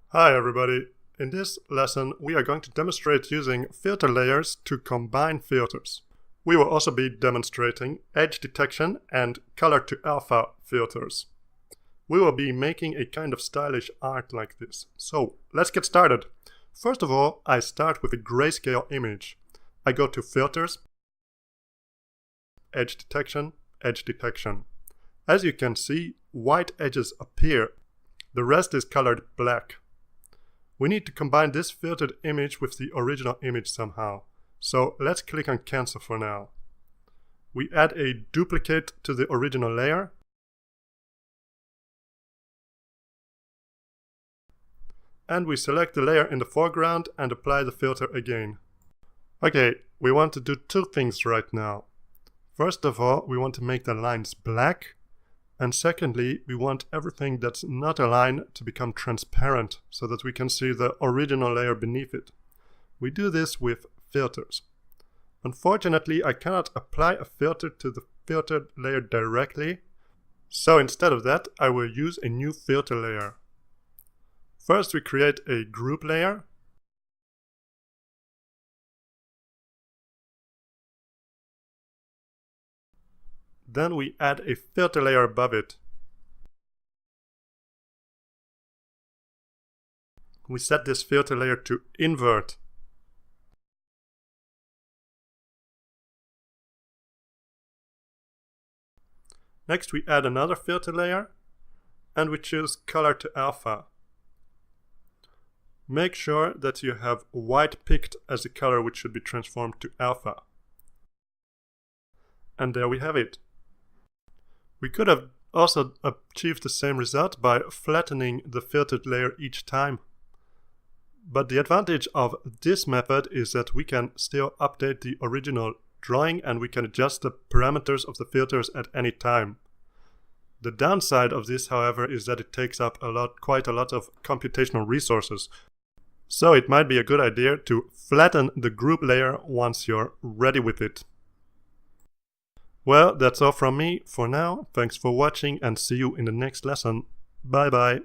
Hi everybody! In this lesson we are going to demonstrate using filter layers to combine filters. We will also be demonstrating edge detection and color to alpha filters. We will be making a kind of stylish art like this. So let's get started. First of all, I start with a grayscale image. I go to Filters, Edge Detection, Edge Detection. As you can see, white edges appear. The rest is colored black. We need to combine this filtered image with the original image somehow. So let's click on Cancel for now. We add a duplicate to the original layer. And we select the layer in the foreground and apply the filter again. Okay, we want to do two things right now. First of all, we want to make the lines black. And secondly, we want everything that's not a line to become transparent so that we can see the original layer beneath it. We do this with filters. Unfortunately, I cannot apply a filter to the filtered layer directly. So instead of that, I will use a new filter layer. First, we create a group layer. Then we add a filter layer above it. We set this filter layer to invert. Next we add another filter layer and we choose color to alpha. Make sure that you have white picked as the color which should be transformed to alpha. And there we have it. We could have also achieved the same result by flattening the filtered layer each time. But the advantage of this method is that we can still update the original drawing and we can adjust the parameters of the filters at any time. The downside of this, however, is that it takes up quite a lot of computational resources. So it might be a good idea to flatten the group layer once you're ready with it. Well, that's all from me for now. Thanks for watching and see you in the next lesson. Bye bye.